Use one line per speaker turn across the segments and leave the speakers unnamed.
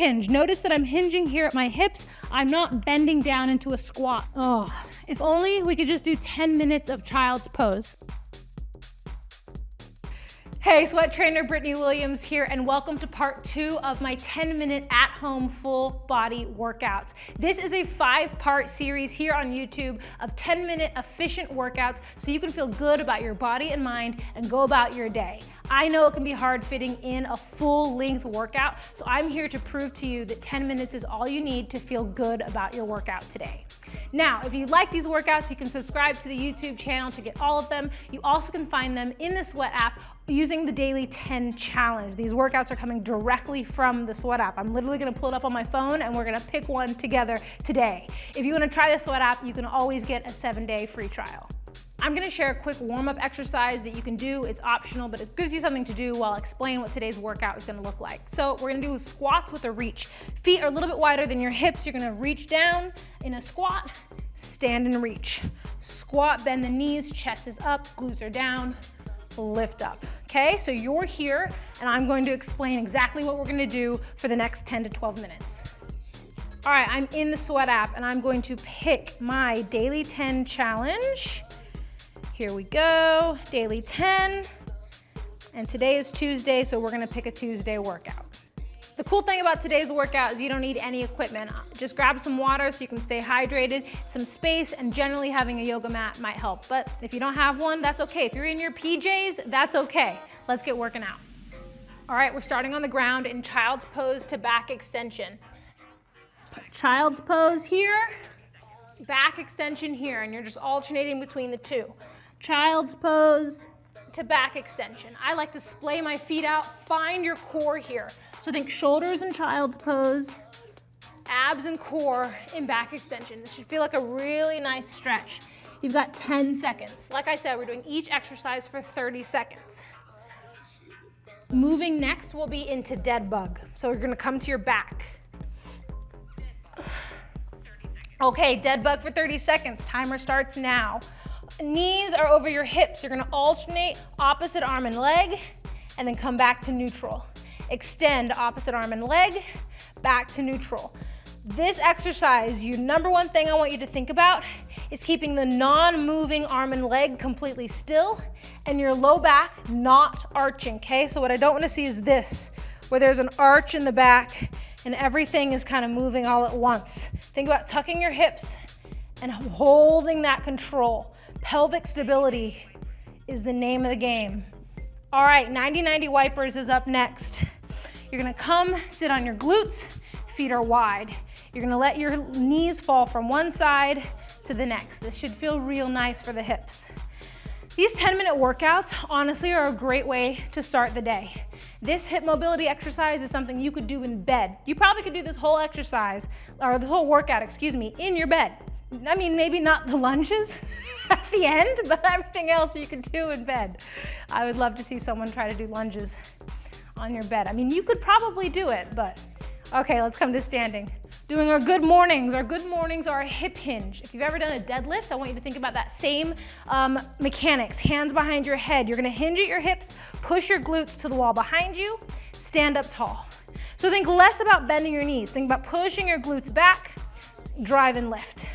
hinge. Notice that I'm hinging here at my hips. I'm not bending down into a squat. Oh, if only we could just do 10 minutes of child's pose. Hey, sweat trainer Brittany Williams here, and welcome to part 2 of my 10-minute at-home full body workouts. This is a 5-part series here on YouTube of 10-minute efficient workouts so you can feel good about your body and mind and go about your day. I know it can be hard fitting in a full-length workout, so I'm here to prove to you that 10 minutes is all you need to feel good about your workout today. Now, if you like these workouts, you can subscribe to the YouTube channel to get all of them. You also can find them in the Sweat app using the Daily 10 Challenge. These workouts are coming directly from the Sweat app. I'm literally gonna pull it up on my phone and we're gonna pick one together today. If you wanna try the Sweat app, you can always get a 7-day free trial. I'm gonna share a quick warm-up exercise that you can do. It's optional, but it gives you something to do while I explain what today's workout is gonna look like. So we're gonna do squats with a reach. Feet are a little bit wider than your hips. You're gonna reach down in a squat, stand and reach. Squat, bend the knees, chest is up, glutes are down, lift up. Okay, so you're here, and I'm going to explain exactly what we're gonna do for the next 10 to 12 minutes. All right, I'm in the Sweat app, and I'm going to pick my Daily 10 Challenge. Here we go, Daily 10. And today is Tuesday, so we're gonna pick a Tuesday workout. The cool thing about today's workout is you don't need any equipment. Just grab some water so you can stay hydrated, some space, and generally having a yoga mat might help. But if you don't have one, that's okay. If you're in your PJs, that's okay. Let's get working out. All right, we're starting on the ground in child's pose to back extension. Child's pose here, back extension here, and you're just alternating between the two. Child's pose to back extension. I like to splay my feet out, find your core here. So think shoulders in child's pose, abs and core in back extension. This should feel like a really nice stretch. You've got 10 seconds. Like I said, we're doing each exercise for 30 seconds. Moving next, we'll be into dead bug. So you're gonna come to your back. Okay, dead bug for 30 seconds. Timer starts now. Knees are over your hips. You're gonna alternate opposite arm and leg, and then come back to neutral. Extend opposite arm and leg, back to neutral. This exercise, number one thing I want you to think about is keeping the non-moving arm and leg completely still and your low back not arching, okay? So what I don't wanna see is this, where there's an arch in the back and everything is kind of moving all at once. Think about tucking your hips and holding that control. Pelvic stability is the name of the game. All right, 90-90 wipers is up next. You're gonna come, sit on your glutes, feet are wide. You're gonna let your knees fall from one side to the next. This should feel real nice for the hips. These 10-minute workouts, honestly, are a great way to start the day. This hip mobility exercise is something you could do in bed. You probably could do this whole exercise, or this whole workout, excuse me, in your bed. I mean, maybe not the lunges at the end, but everything else you could do in bed. I would love to see someone try to do lunges on your bed. I mean, you could probably do it, but okay, let's come to standing. Doing our good mornings. Our good mornings are a hip hinge. If you've ever done a deadlift, I want you to think about that same mechanics. Hands behind your head. You're gonna hinge at your hips, push your glutes to the wall behind you, stand up tall. So think less about bending your knees. Think about pushing your glutes back, drive and lift.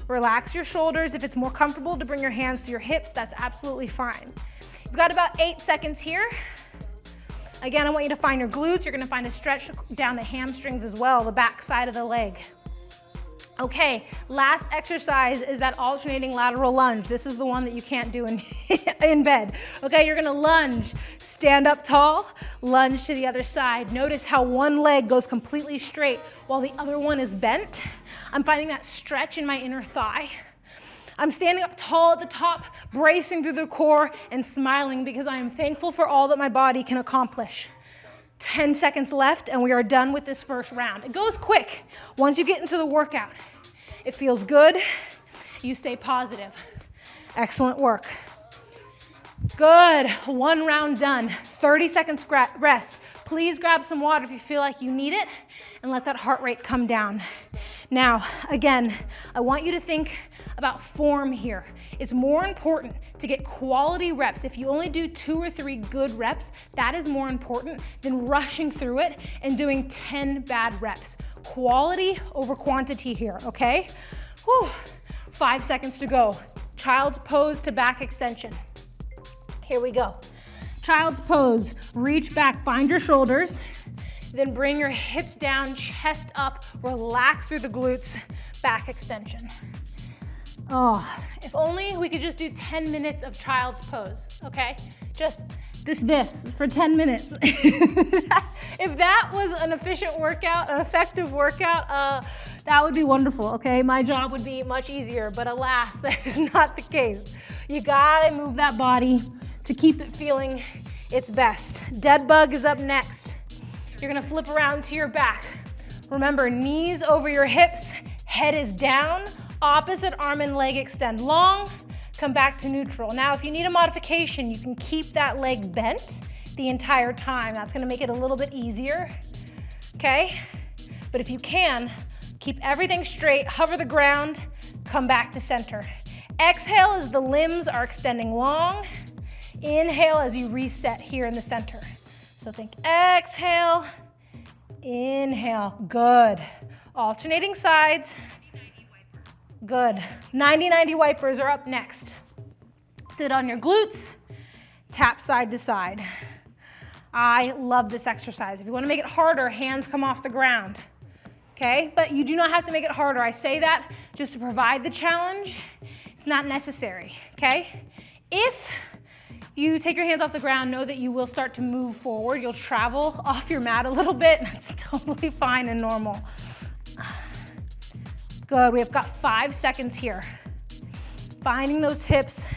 Relax your shoulders. If it's more comfortable to bring your hands to your hips, that's absolutely fine. You've got about 8 seconds here. Again, I want you to find your glutes. You're gonna find a stretch down the hamstrings as well, the back side of the leg. Okay, last exercise is that alternating lateral lunge. This is the one that you can't do in bed. Okay, you're gonna lunge, stand up tall, lunge to the other side. Notice how one leg goes completely straight while the other one is bent. I'm finding that stretch in my inner thigh. I'm standing up tall at the top, bracing through the core and smiling because I am thankful for all that my body can accomplish. 10 seconds left and we are done with this first round. It goes quick once you get into the workout. It feels good, you stay positive. Excellent work. Good, one round done. 30 seconds rest. Please grab some water if you feel like you need it and let that heart rate come down. Now, again, I want you to think about form here. It's more important to get quality reps. If you only do 2 or 3 good reps, that is more important than rushing through it and doing 10 bad reps. Quality over quantity here, okay? Whew. 5 seconds to go. Child's pose to back extension. Here we go. Child's pose, reach back, find your shoulders, then bring your hips down, chest up, relax through the glutes, back extension. Oh, if only we could just do 10 minutes of child's pose, okay? Just this for 10 minutes. If that was an efficient workout, an effective workout, that would be wonderful, okay? My job would be much easier, but alas, that is not the case. You gotta move that body to keep it feeling its best. Dead bug is up next. You're gonna flip around to your back. Remember, knees over your hips, head is down, opposite arm and leg extend long, come back to neutral. Now, if you need a modification, you can keep that leg bent the entire time. That's gonna make it a little bit easier, okay? But if you can, keep everything straight, hover the ground, come back to center. Exhale as the limbs are extending long. Inhale as you reset here in the center. So think exhale, inhale, good. Alternating sides, good. 90-90 wipers are up next. Sit on your glutes, tap side to side. I love this exercise. If you want to make it harder, hands come off the ground, okay? But you do not have to make it harder. I say that just to provide the challenge. It's not necessary, okay? If you take your hands off the ground, know that you will start to move forward. You'll travel off your mat a little bit. That's totally fine and normal. Good, we've got 5 seconds here. Finding those hips,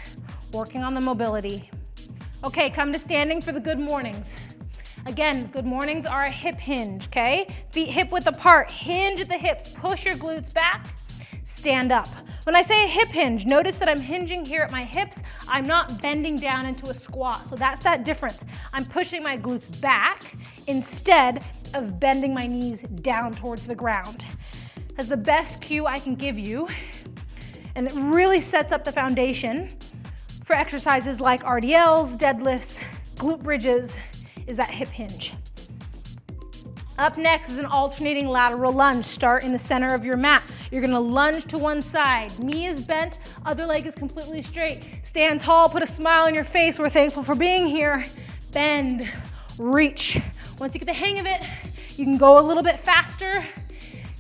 working on the mobility. Okay, come to standing for the good mornings. Again, good mornings are a hip hinge, okay? Feet hip width apart, hinge at the hips, push your glutes back, stand up. When I say a hip hinge, notice that I'm hinging here at my hips. I'm not bending down into a squat, so that's that difference. I'm pushing my glutes back instead of bending my knees down towards the ground. That's the best cue I can give you, and it really sets up the foundation for exercises like RDLs, deadlifts, glute bridges, is that hip hinge. Up next is an alternating lateral lunge. Start in the center of your mat. You're gonna lunge to one side. Knee is bent, other leg is completely straight. Stand tall, put a smile on your face. We're thankful for being here. Bend, reach. Once you get the hang of it, you can go a little bit faster.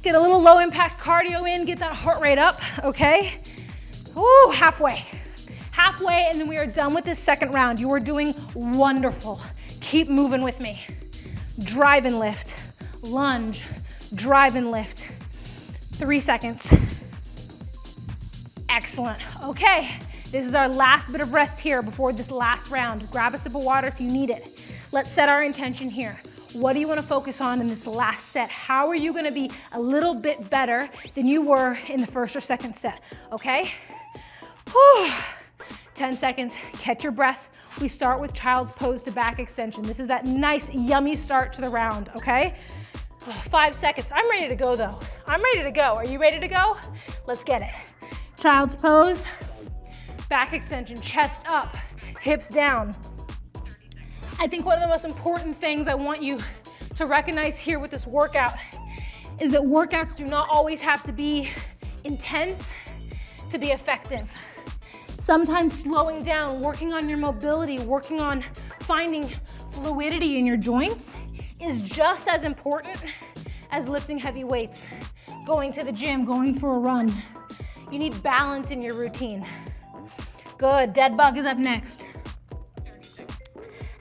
Get a little low impact cardio in, get that heart rate up, okay? Ooh, halfway. Halfway, and then we are done with this second round. You are doing wonderful. Keep moving with me. Drive and lift, lunge, drive and lift. 3 seconds. Excellent. Okay, this is our last bit of rest here before this last round. Grab a sip of water if you need it. Let's set our intention here. What do you want to focus on in this last set? How are you going to be a little bit better than you were in the first or second set? Okay? Whew. 10 seconds, catch your breath. We start with child's pose to back extension. This is that nice, yummy start to the round, okay? 5 seconds. I'm ready to go though. I'm ready to go. Are you ready to go? Let's get it. Child's pose, back extension, chest up, hips down. I think one of the most important things I want you to recognize here with this workout is that workouts do not always have to be intense to be effective. Sometimes slowing down, working on your mobility, working on finding fluidity in your joints is just as important as lifting heavy weights, going to the gym, going for a run. You need balance in your routine. Good, dead bug is up next.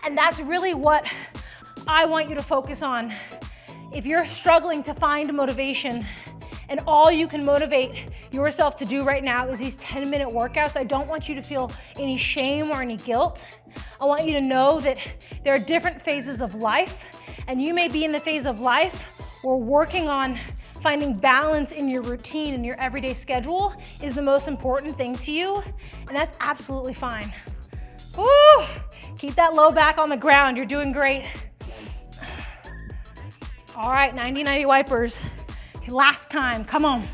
And that's really what I want you to focus on. If you're struggling to find motivation and all you can motivate yourself to do right now is these 10-minute workouts, I don't want you to feel any shame or any guilt. I want you to know that there are different phases of life, and you may be in the phase of life where working on finding balance in your routine and your everyday schedule is the most important thing to you, and that's absolutely fine. Woo! Keep that low back on the ground, you're doing great. All right, 90-90 wipers. Okay, last time, come on.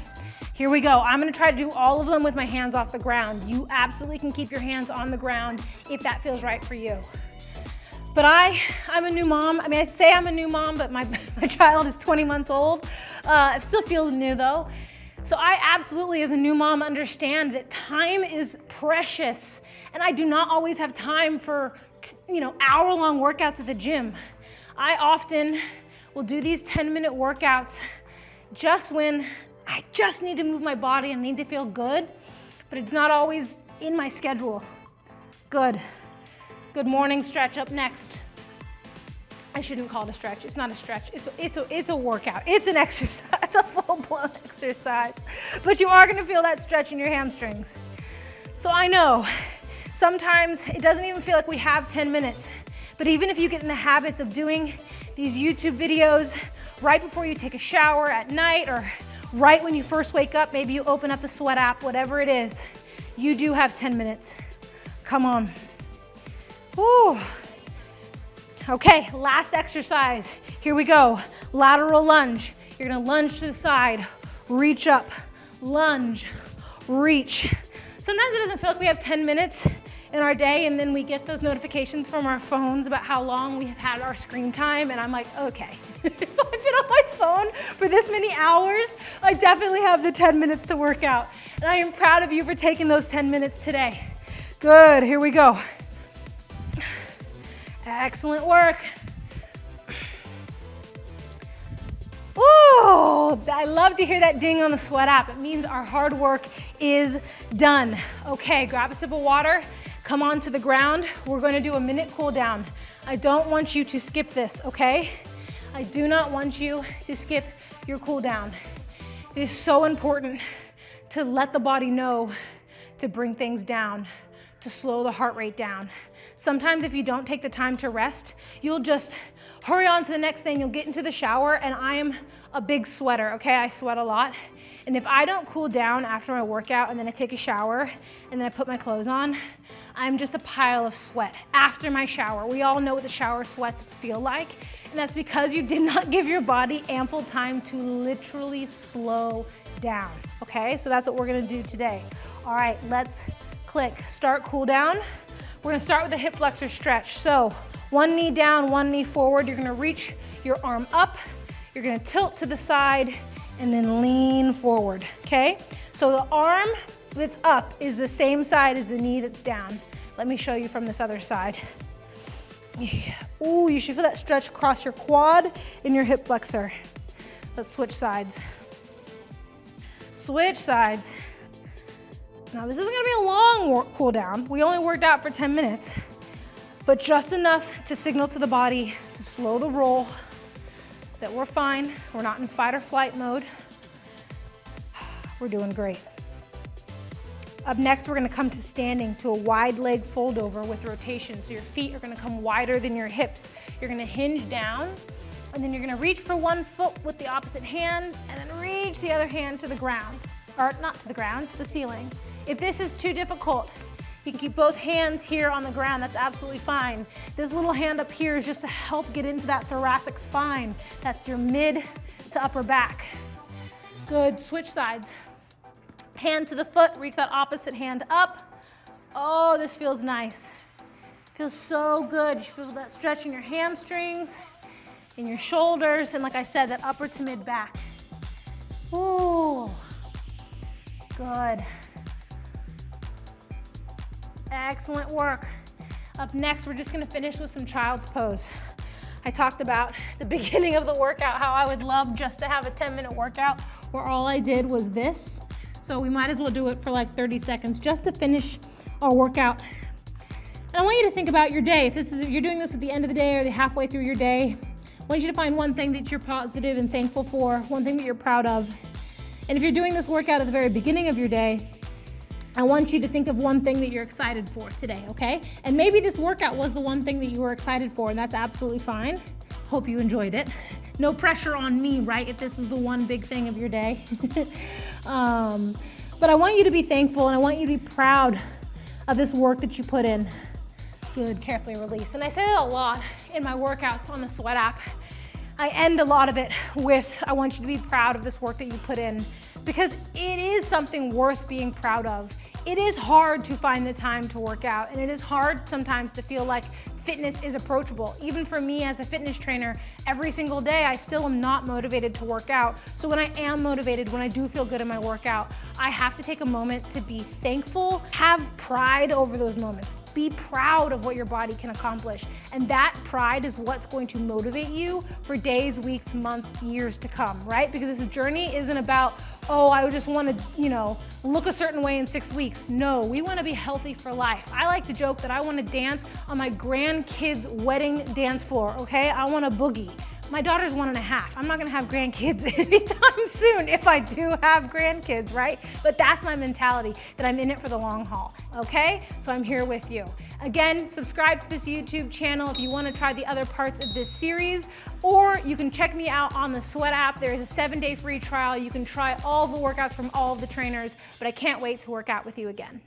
Here we go. I'm gonna try to do all of them with my hands off the ground. You absolutely can keep your hands on the ground if that feels right for you. But I'm a new mom. I mean, I say I'm a new mom, but my child is 20 months old. It still feels new though. So I absolutely, as a new mom, understand that time is precious, and I do not always have time for, hour-long workouts at the gym. I often will do these 10-minute workouts just when I just need to move my body and need to feel good, but it's not always in my schedule. Good. Good morning stretch up next. I shouldn't call it a stretch. It's not a stretch. It's a workout. It's an exercise. It's a full-blown exercise. But you are gonna feel that stretch in your hamstrings. So I know sometimes it doesn't even feel like we have 10 minutes. But even if you get in the habits of doing these YouTube videos right before you take a shower at night, or right when you first wake up, maybe you open up the Sweat app, whatever it is, you do have 10 minutes. Come on. Woo. Okay, last exercise. Here we go. Lateral lunge. You're gonna lunge to the side, reach up, lunge, reach. Sometimes it doesn't feel like we have 10 minutes in our day, and then we get those notifications from our phones about how long we have had our screen time, and I'm like, okay, if I've been on my phone for this many hours, I definitely have the 10 minutes to work out. And I am proud of you for taking those 10 minutes today. Good, here we go. Excellent work. Ooh, I love to hear that ding on the Sweat app. It means our hard work is done. Okay, grab a sip of water, come onto the ground. We're gonna do a minute cool down. I don't want you to skip this, okay? I do not want you to skip your cool down. It is so important to let the body know to bring things down, to slow the heart rate down. Sometimes if you don't take the time to rest, you'll just hurry on to the next thing. You'll get into the shower, and I am a big sweater, okay? I sweat a lot. And if I don't cool down after my workout and then I take a shower and then I put my clothes on, I'm just a pile of sweat after my shower. We all know what the shower sweats feel like, and that's because you did not give your body ample time to literally slow down, okay? So that's what we're gonna do today. All right, let's click start cool down. We're gonna start with a hip flexor stretch. So one knee down, one knee forward. You're gonna reach your arm up. You're gonna tilt to the side and then lean forward, okay? So the arm that's up is the same side as the knee that's down. Let me show you from this other side. Yeah. Ooh, you should feel that stretch across your quad and your hip flexor. Let's switch sides. Switch sides. Now this isn't gonna be a long cool down. We only worked out for 10 minutes, but just enough to signal to the body to slow the roll, that we're fine. We're not in fight or flight mode. We're doing great. Up next, we're gonna come to standing to a wide leg fold over with rotation. So your feet are gonna come wider than your hips. You're gonna hinge down, and then you're gonna reach for one foot with the opposite hand, and then reach the other hand to the ground. Or not to the ground, to the ceiling. If this is too difficult, you can keep both hands here on the ground. That's absolutely fine. This little hand up here is just to help get into that thoracic spine. That's your mid to upper back. Good, switch sides. Hand to the foot, reach that opposite hand up. Oh, this feels nice. Feels so good. You feel that stretch in your hamstrings, in your shoulders, and like I said, that upper to mid back. Ooh, good. Excellent work. Up next, we're just gonna finish with some child's pose. I talked about at the beginning of the workout how I would love just to have a 10-minute workout where all I did was this. So we might as well do it for like 30 seconds just to finish our workout. And I want you to think about your day. If you're doing this at the end of the day or the halfway through your day, I want you to find one thing that you're positive and thankful for, one thing that you're proud of. And if you're doing this workout at the very beginning of your day, I want you to think of one thing that you're excited for today, okay? And maybe this workout was the one thing that you were excited for, and that's absolutely fine. Hope you enjoyed it. No pressure on me, right, if this is the one big thing of your day. But I want you to be thankful, and I want you to be proud of this work that you put in. Good, carefully release. And I say that a lot in my workouts on the Sweat app. I end a lot of it with, I want you to be proud of this work that you put in, because it is something worth being proud of. It is hard to find the time to work out, and it is hard sometimes to feel like fitness is approachable. Even for me as a fitness trainer, every single day I still am not motivated to work out. So when I am motivated, when I do feel good in my workout, I have to take a moment to be thankful, have pride over those moments. Be proud of what your body can accomplish. And that pride is what's going to motivate you for days, weeks, months, years to come, right? Because this journey isn't about, oh, I just want to, look a certain way in 6 weeks. No, we want to be healthy for life. I like to joke that I want to dance on my grandkids' wedding dance floor, okay? I want to boogie. My daughter's 1.5. I'm not gonna have grandkids anytime soon if I do have grandkids, right? But that's my mentality, that I'm in it for the long haul, okay? So I'm here with you. Again, subscribe to this YouTube channel if you wanna try the other parts of this series, or you can check me out on the Sweat app. There is a 7-day free trial. You can try all the workouts from all of the trainers, but I can't wait to work out with you again.